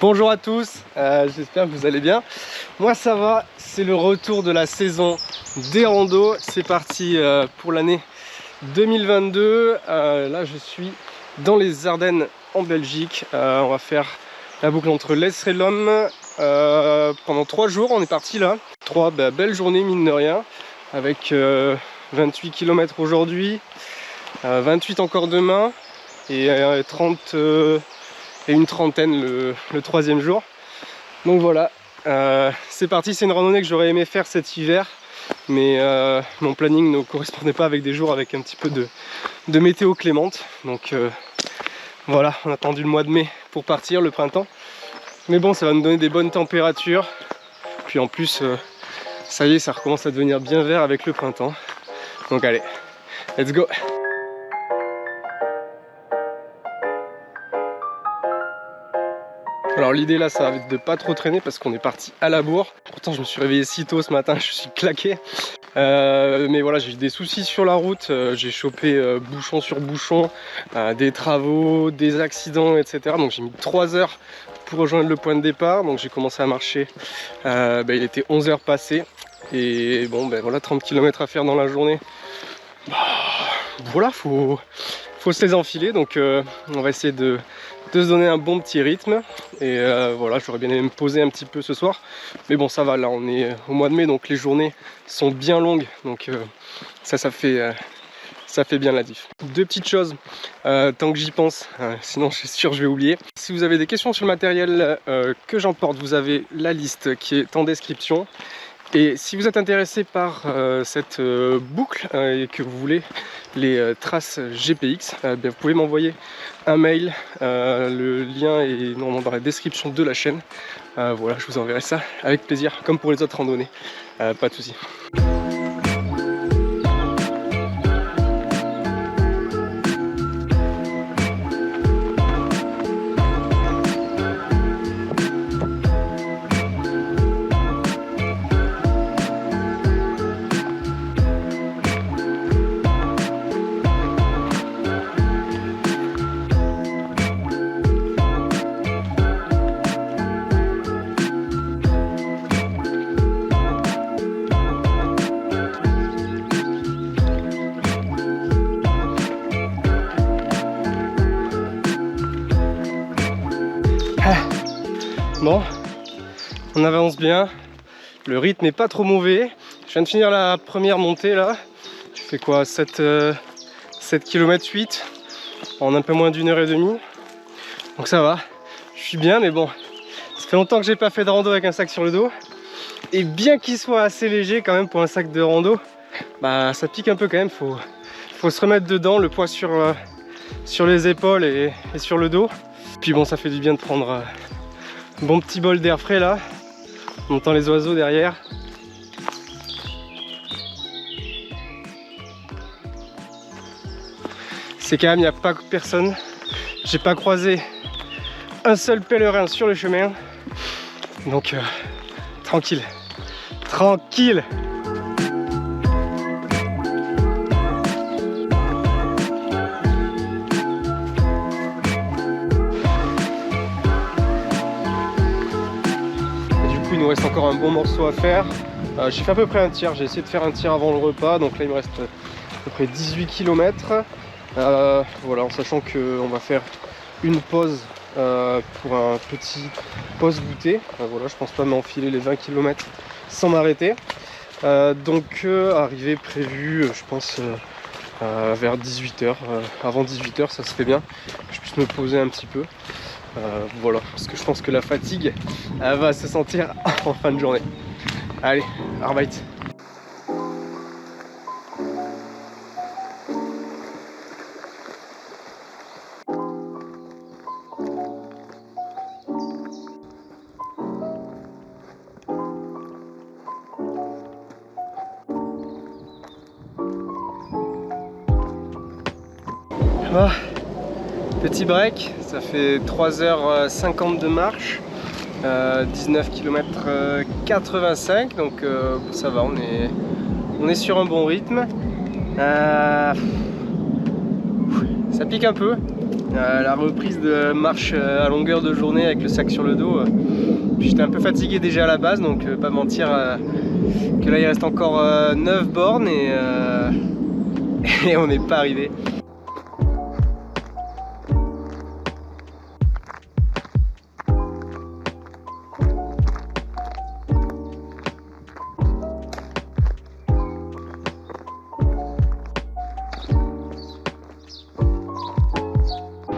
Bonjour à tous, j'espère que vous allez bien. Moi ça va, c'est le retour de la saison des randos. C'est parti pour l'année 2022. Là je suis dans les Ardennes en Belgique. On va faire la boucle entre l'Esre et l'Homme pendant 3 jours. On est parti là. 3 belles journées mine de rien. Avec 28 km aujourd'hui, 28 encore demain et 30 et une trentaine le 3e jour. Donc voilà, c'est parti. C'est une randonnée que j'aurais aimé faire cet hiver, mais mon planning ne correspondait pas avec des jours avec un petit peu de météo clémente. Donc voilà, on a attendu le mois de mai pour partir, le printemps. Mais bon, ça va nous donner des bonnes températures. Puis en plus, ça y est, ça recommence à devenir bien vert avec le printemps. Donc allez, let's go! Alors l'idée là, ça va être de pas trop traîner parce qu'on est parti à la bourre. Pourtant je me suis réveillé si tôt ce matin, je suis claqué. Mais voilà, j'ai eu des soucis sur la route. J'ai chopé bouchon sur bouchon, des travaux, des accidents, etc. Donc j'ai mis 3 heures pour rejoindre le point de départ. Donc j'ai commencé à marcher, il était 11 heures passées. Et bon voilà, 30 km à faire dans la journée. Voilà, faut se les enfiler. Donc on va essayer de se donner un bon petit rythme. Et voilà, j'aurais bien aimé me poser un petit peu ce soir. Mais bon, ça va, là on est au mois de mai, donc les journées sont bien longues. Donc ça fait bien la diff. 2 petites choses, tant que j'y pense, sinon je suis sûr je vais oublier. Si vous avez des questions sur le matériel que j'emporte, vous avez la liste qui est en description. Et si vous êtes intéressé par cette boucle et que vous voulez les traces GPX, vous pouvez m'envoyer un mail. Le lien est normalement dans la description de la chaîne. Voilà, je vous enverrai ça avec plaisir, comme pour les autres randonnées. Pas de souci. Bon, on avance bien, le rythme n'est pas trop mauvais. Je viens de finir la première montée là. Je fais quoi, 7 km 8 en un peu moins d'1 heure et demie. Donc ça va, je suis bien, mais bon, ça fait longtemps que j'ai pas fait de rando avec un sac sur le dos. Et bien qu'il soit assez léger quand même pour un sac de rando, ça pique un peu quand même, faut se remettre dedans, le poids sur les épaules et sur le dos. Puis bon, ça fait du bien de prendre un bon petit bol d'air frais là. On entend les oiseaux derrière. C'est calme, il n'y a pas personne. J'ai pas croisé un seul pèlerin sur le chemin. Donc tranquille. Tranquille. Il nous reste encore un bon morceau à faire. J'ai fait à peu près un tiers, j'ai essayé de faire un tiers avant le repas, donc là il me reste à peu près 18 km. Voilà, en sachant qu'on va faire une pause pour un petit pause goûter. Voilà, je pense pas m'enfiler les 20 km sans m'arrêter. Donc arrivée prévue, je pense vers 18 h. Avant 18 h, ça serait bien que je puisse me poser un petit peu. Voilà, parce que je pense que la fatigue va se sentir en fin de journée. Allez, Arbeit! Petit break, ça fait 3h50 de marche, 19 km 85, donc ça va, on est sur un bon rythme. Ça pique un peu, La reprise de marche à longueur de journée avec le sac sur le dos. J'étais un peu fatigué déjà à la base, donc pas mentir que là il reste encore 9 bornes et on n'est pas arrivé.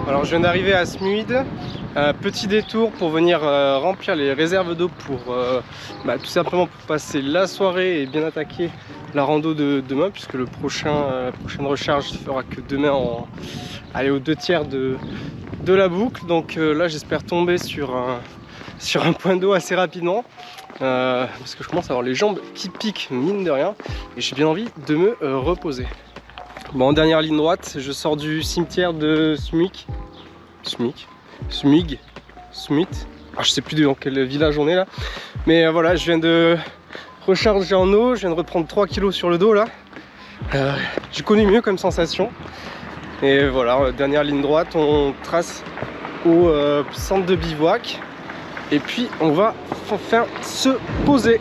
Alors je viens d'arriver à Smuid, petit détour pour venir remplir les réserves d'eau pour tout simplement pour passer la soirée et bien attaquer la rando de demain, puisque la prochaine recharge se fera que demain aller aux 2/3 de la boucle. Donc là j'espère tomber sur un point d'eau assez rapidement, parce que je commence à avoir les jambes qui piquent mine de rien et j'ai bien envie de me reposer. Bon, en dernière ligne droite, je sors du cimetière de Smig. Ah, je sais plus dans quel village on est là. Mais voilà, je viens de recharger en eau, je viens de reprendre 3 kg sur le dos là. J'ai connu mieux comme sensation. Et voilà, dernière ligne droite, on trace au centre de bivouac. Et puis on va enfin se poser.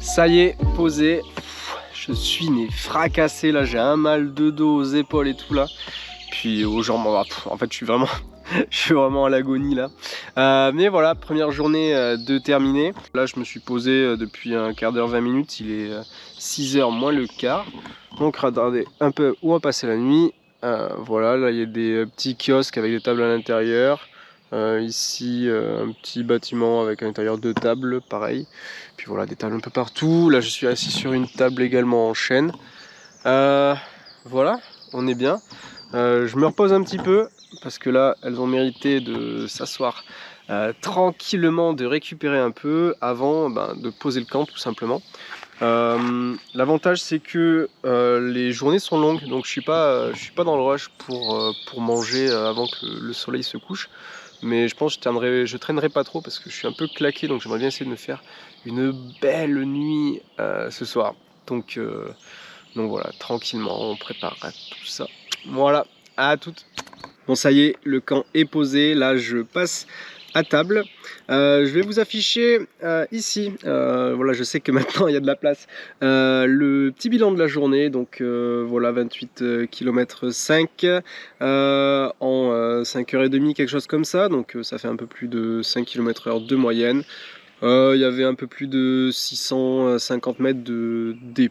Ça y est, posé. Je suis né fracassé là, j'ai un mal de dos aux épaules et tout là. Puis aux jambes, en fait je suis vraiment à l'agonie là. Mais voilà, première journée de terminée. Là je me suis posé depuis un quart d'heure, 20 minutes. Il est 6h moins le quart. Donc regarder un peu où on passer la nuit. Voilà, là il y a des petits kiosques avec des tables à l'intérieur. Ici un petit bâtiment avec à l'intérieur 2 tables, pareil. Puis voilà, des tables un peu partout. Là je suis assis sur une table également en chêne. Voilà, on est bien. Je me repose un petit peu parce que là elles ont mérité de s'asseoir tranquillement, de récupérer un peu avant de poser le camp tout simplement. L'avantage c'est que les journées sont longues, donc je suis pas dans le rush pour manger avant que le soleil se couche. Mais je pense que je traînerai pas trop parce que je suis un peu claqué, donc j'aimerais bien essayer de me faire une belle nuit ce soir. Donc voilà, tranquillement, on préparera tout ça. Voilà, à toutes. Bon, ça y est, le camp est posé. Là, je passe à table. Je vais vous afficher ici, voilà, je sais que maintenant il y a de la place, le petit bilan de la journée. Donc voilà, 28 km 5 en 5h30, quelque chose comme ça. Donc ça fait un peu plus de 5 km/h de moyenne. Il y avait un peu plus de 650 mètres de D+.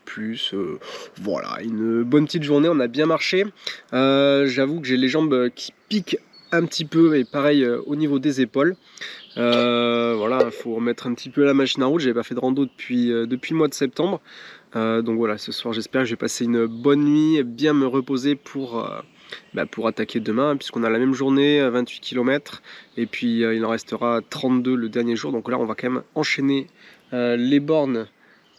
Voilà, une bonne petite journée, on a bien marché. J'avoue que j'ai les jambes qui piquent un petit peu, et pareil au niveau des épaules. Voilà, il faut remettre un petit peu la machine à route. J'avais pas fait de rando depuis le mois de septembre. Donc voilà, ce soir j'espère que je vais passer une bonne nuit, bien me reposer pour attaquer demain, puisqu'on a la même journée, 28 km, et puis il en restera 32 le dernier jour. Donc là on va quand même enchaîner les bornes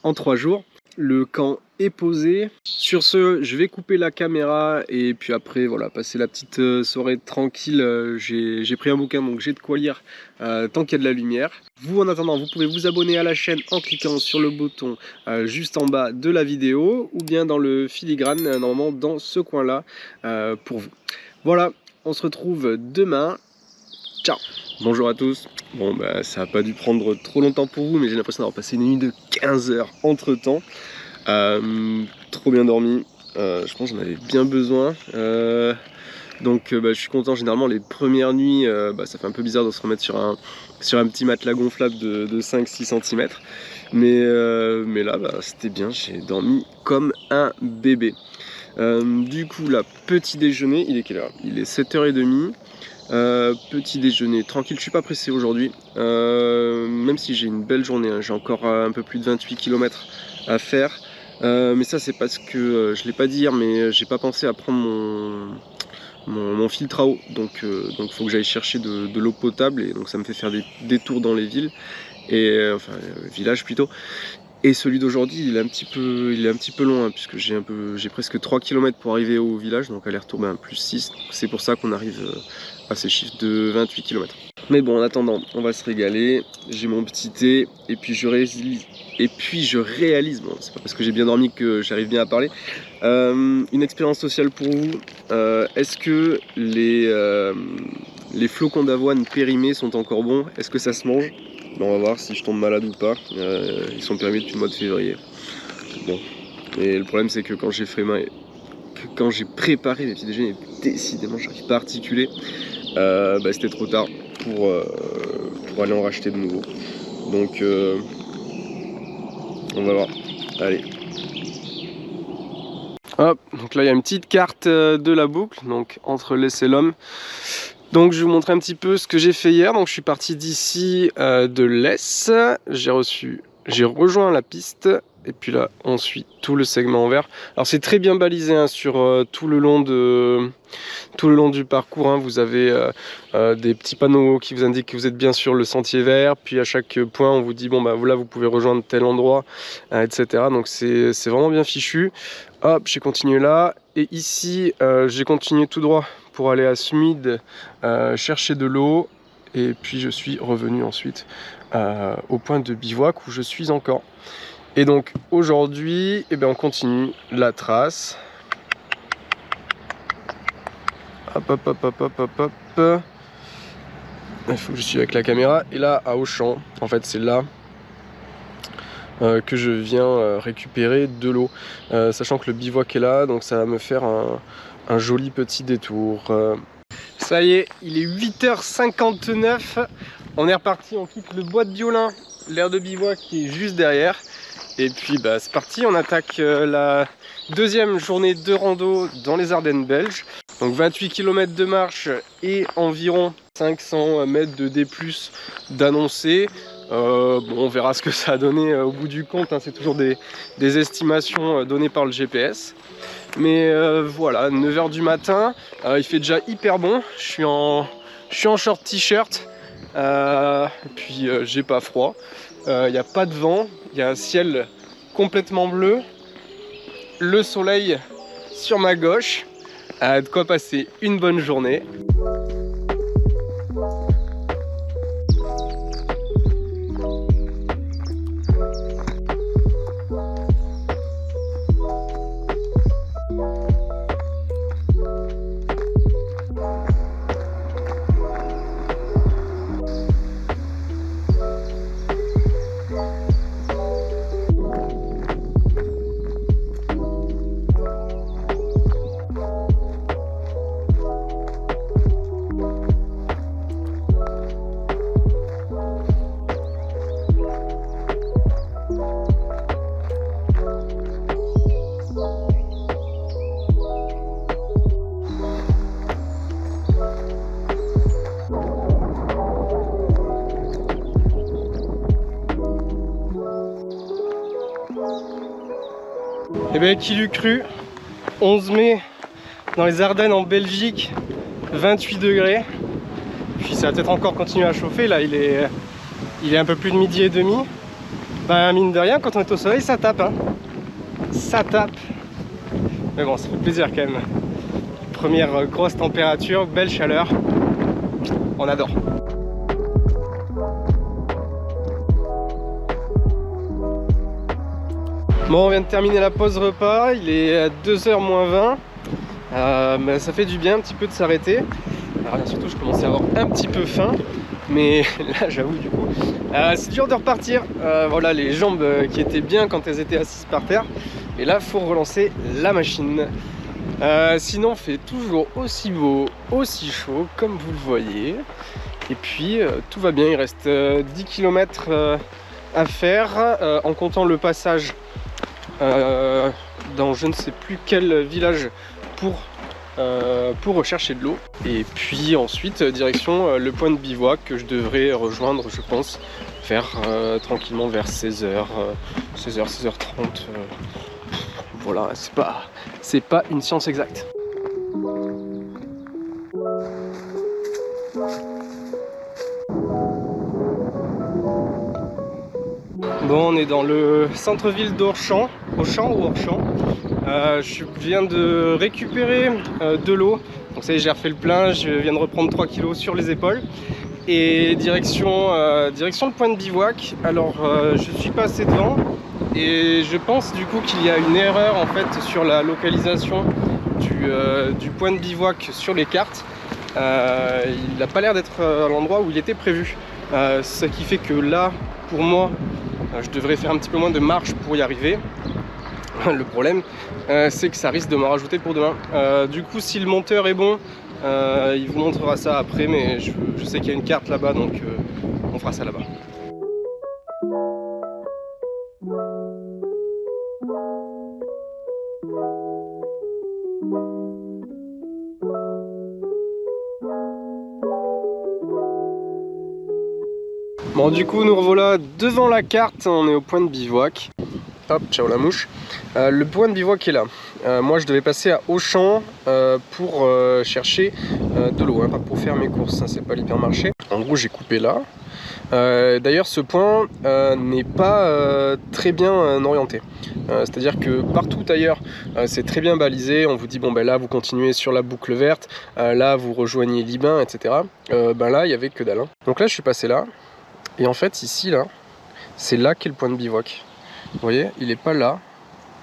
en 3 jours. Le camp est posé. Sur ce, je vais couper la caméra et puis après voilà, passer la petite soirée tranquille. J'ai pris un bouquin, donc j'ai de quoi lire tant qu'il y a de la lumière. Vous, en attendant, vous pouvez vous abonner à la chaîne en cliquant sur le bouton juste en bas de la vidéo, ou bien dans le filigrane, normalement dans ce coin là pour vous. Voilà, on se retrouve demain. Ciao. Bonjour à tous. Bon ça n'a pas dû prendre trop longtemps pour vous, mais j'ai l'impression d'avoir passé une nuit de 15 heures entre temps. Trop bien dormi. Je pense que j'en avais bien besoin. Donc je suis content. Généralement les premières nuits ça fait un peu bizarre de se remettre sur un petit matelas gonflable de 5-6 cm. Mais là c'était bien, j'ai dormi comme un bébé. Du coup là, petit déjeuner, il est quelle heure? Il est 7h30. Petit déjeuner tranquille, je suis pas pressé aujourd'hui, même si j'ai une belle journée, hein. J'ai encore un peu plus de 28 km à faire, mais ça c'est parce que je l'ai pas dit hier, mais j'ai pas pensé à prendre mon filtre à eau, donc faut que j'aille chercher de l'eau potable, et donc ça me fait faire des tours dans les villes, et enfin villages plutôt. Et celui d'aujourd'hui, il est un petit peu long, hein, puisque j'ai presque 3 km pour arriver au village, donc aller-retour plus 6. C'est pour ça qu'on arrive à ces chiffres de 28 km. Mais bon, en attendant, on va se régaler. J'ai mon petit thé, et puis je réalise, bon, c'est pas parce que j'ai bien dormi que j'arrive bien à parler, une expérience sociale pour vous. Est-ce que les flocons d'avoine périmés sont encore bons? Est-ce que ça se mange? Bon, on va voir si je tombe malade ou pas. Ils sont périmés depuis le mois de février. Bon. Et le problème, c'est que quand j'ai préparé mes petits déjeuners, décidément, j'arrive pas à articuler. C'était trop tard pour aller en racheter de nouveau. Donc, on va voir. Allez. Hop, donc là, il y a une petite carte de la boucle, donc entre l'Ess et l'Homme. Donc je vais vous montrer un petit peu ce que j'ai fait hier. Donc je suis parti d'ici de l'Ess, j'ai rejoint la piste et puis là on suit tout le segment en vert. Alors c'est très bien balisé, hein, sur tout le long du parcours, hein. Vous avez des petits panneaux qui vous indiquent que vous êtes bien sur le sentier vert, puis à chaque point on vous dit bon bah là vous pouvez rejoindre tel endroit, etc. Donc c'est vraiment bien fichu. Hop, j'ai continué là et ici j'ai continué tout droit pour aller à Smid chercher de l'eau, et puis je suis revenu ensuite au point de bivouac où je suis encore. Et donc aujourd'hui, on continue la trace. Hop hop hop hop hop hop hop. Il faut que je suive avec la caméra. Et là à Auchan, en fait c'est là que je viens récupérer de l'eau, sachant que le bivouac est là, donc ça va me faire un joli petit détour. Ça y est, il est 8h59, on est reparti, on quitte le bois de Biolin, l'aire de bivouac qui est juste derrière. Et puis c'est parti, on attaque la deuxième journée de rando dans les Ardennes belges. Donc 28 km de marche et environ 500 mètres de D+, d'annoncé. On verra ce que ça a donné au bout du compte, hein. C'est toujours des estimations données par le GPS. Mais voilà, 9h du matin, il fait déjà hyper bon. Je suis en short t-shirt, puis j'ai pas froid. Il n'y a pas de vent, il y a un ciel complètement bleu, le soleil sur ma gauche, de quoi passer une bonne journée. Et bien qui l'eût cru, 11 mai dans les Ardennes en Belgique, 28 degrés. Puis ça va peut-être encore continuer à chauffer, là il est un peu plus de midi et demi. Mine de rien, quand on est au soleil ça tape, hein. Ça tape. Mais bon, ça fait plaisir quand même. Première grosse température, belle chaleur. On adore. Bon, on vient de terminer la pause repas, il est à 2h moins 20. Mais ça fait du bien un petit peu de s'arrêter. Alors là, surtout je commençais à avoir un petit peu faim, mais là j'avoue du coup c'est dur de repartir. Voilà, les jambes qui étaient bien quand elles étaient assises par terre, et là faut relancer la machine. Sinon, fait toujours aussi beau, aussi chaud comme vous le voyez. Et puis tout va bien, il reste 10 km à faire en comptant le passage dans je ne sais plus quel village pour rechercher de l'eau. Et puis ensuite direction le point de bivouac que je devrais rejoindre, je pense, tranquillement vers 16h, 16h30. Voilà, c'est pas une science exacte. Bon, on est dans le centre-ville d'Orchamps, Auchan ou Orchamps. Je viens de récupérer de l'eau. Donc ça y est, j'ai refait le plein, je viens de reprendre 3 kilos sur les épaules. Et direction le point de bivouac. Alors je suis passé devant et je pense du coup qu'il y a une erreur en fait sur la localisation du point de bivouac sur les cartes. Il n'a pas l'air d'être à l'endroit où il était prévu. Ce qui fait que là, pour moi, je devrais faire un petit peu moins de marche pour y arriver. Le problème, c'est que ça risque de m'en rajouter pour demain. Du coup, si le monteur est bon, il vous montrera ça après, mais je sais qu'il y a une carte là-bas, donc on fera ça là-bas. Bon, du coup, nous revoilà devant la carte, on est au point de bivouac. Hop, ciao la mouche. Le point de bivouac est là. Moi je devais passer à Auchan pour chercher de l'eau, hein, pas pour faire mes courses, hein, c'est pas l'hypermarché. En gros j'ai coupé là. D'ailleurs ce point n'est pas très bien orienté. C'est à dire que partout ailleurs c'est très bien balisé. On vous dit bon ben là vous continuez sur la boucle verte, là vous rejoignez Libin, etc. Ben là il n'y avait que dalle, hein. Donc là je suis passé là. Et en fait ici là, c'est là qu'est le point de bivouac. Vous voyez, il n'est pas là,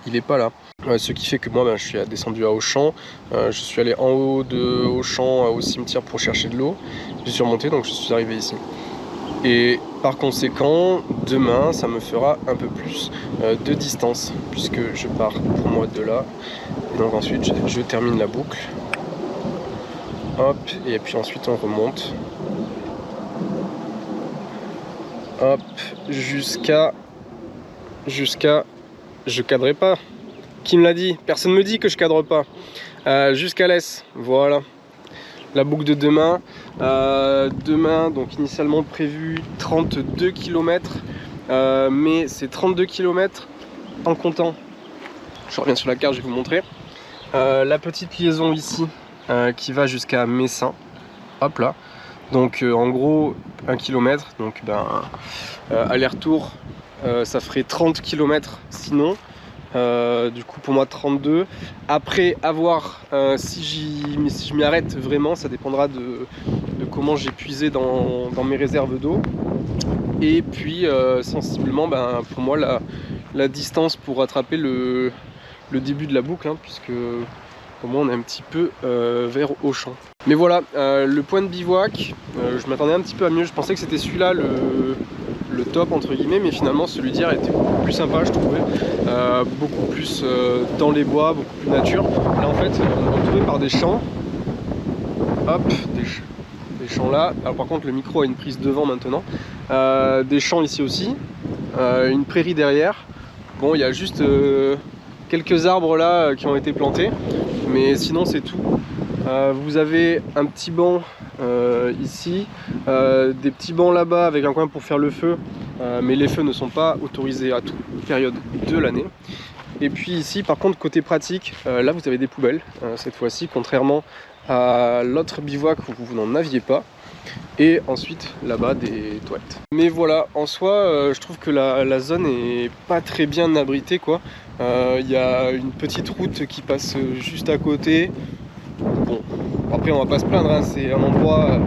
il est pas là. Ce qui fait que moi, ben, je suis descendu à Auchan, je suis allé en haut de Auchan au cimetière pour chercher de l'eau. Je suis remonté, donc je suis arrivé ici. Et par conséquent, demain, ça me fera un peu plus de distance, puisque je pars pour moi de là. Et donc ensuite, je termine la boucle. Hop, et puis ensuite on remonte. Hop, jusqu'à... Je cadrerai pas. Qui me l'a dit? Personne me dit que je cadre pas. Jusqu'à l'Est, voilà. La boucle de demain. Demain, donc initialement prévu 32 km. Mais c'est 32 km en comptant. Je reviens sur la carte, je vais vous montrer. La petite liaison ici qui va jusqu'à Messin. Hop là. Donc en gros 1 km. Donc ben, aller-retour. Ça ferait 30 km sinon, du coup pour moi 32. Après avoir, si je m'y arrête vraiment, ça dépendra de comment j'ai puisé dans mes réserves d'eau. Et puis sensiblement, ben, pour moi la distance pour rattraper le début de la boucle, hein, puisque au moins on est un petit peu vers Auchan. Mais voilà, le point de bivouac, je m'attendais un petit peu à mieux, je pensais que c'était celui-là le top entre guillemets, mais finalement celui d'hier était beaucoup plus sympa, je trouvais, beaucoup plus dans les bois, beaucoup plus nature. Là en fait on est entouré par des champs, hop, des champs là. Alors par contre le micro a une prise devant maintenant, des champs ici aussi, une prairie derrière. Bon, il y a juste quelques arbres là qui ont été plantés, mais sinon c'est tout. Vous avez un petit banc ici, des petits bancs là-bas avec un coin pour faire le feu, mais les feux ne sont pas autorisés à toute période de l'année. Et puis ici par contre côté pratique, là vous avez des poubelles cette fois-ci, contrairement à l'autre bivouac où vous n'en aviez pas. Et ensuite là-bas des toilettes. Mais voilà, en soi je trouve que la zone est pas très bien abritée quoi. Il y a une petite route qui passe juste à côté. Bon, après on va pas se plaindre, hein, c'est un endroit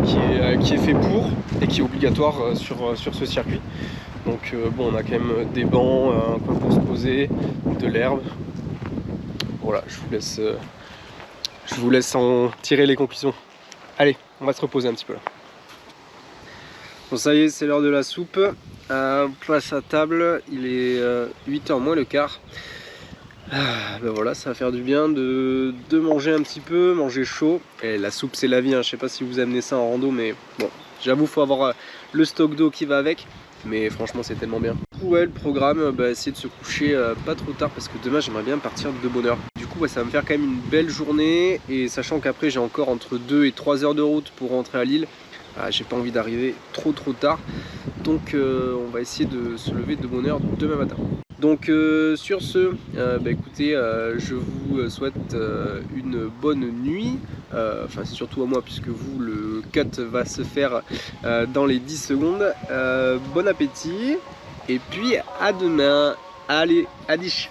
qui est fait pour et qui est obligatoire sur ce circuit. Donc bon, on a quand même des bancs, un coin pour se poser, de l'herbe. Voilà, je vous laisse en tirer les conclusions. Allez, on va se reposer un petit peu là. Bon, ça y est, c'est l'heure de la soupe. Place à table, il est 8h moins le quart. Ben voilà, ça va faire du bien de manger un petit peu, manger chaud. Et la soupe c'est la vie, hein. Je sais pas si vous amenez ça en rando, mais bon, j'avoue faut avoir le stock d'eau qui va avec. Mais franchement c'est tellement bien. Ouais, le programme, bah, essayer de se coucher pas trop tard parce que demain j'aimerais bien partir de bonne heure. Du coup ça va me faire quand même une belle journée. Et sachant qu'après j'ai encore entre 2 et 3 heures de route pour rentrer à Lille, j'ai pas envie d'arriver trop tard. Donc on va essayer de se lever de bonne heure demain matin. Donc sur ce, bah, écoutez, je vous souhaite une bonne nuit, enfin c'est surtout à moi puisque vous, le cut va se faire dans les 10 secondes. Bon appétit Et puis à demain. Allez, adish.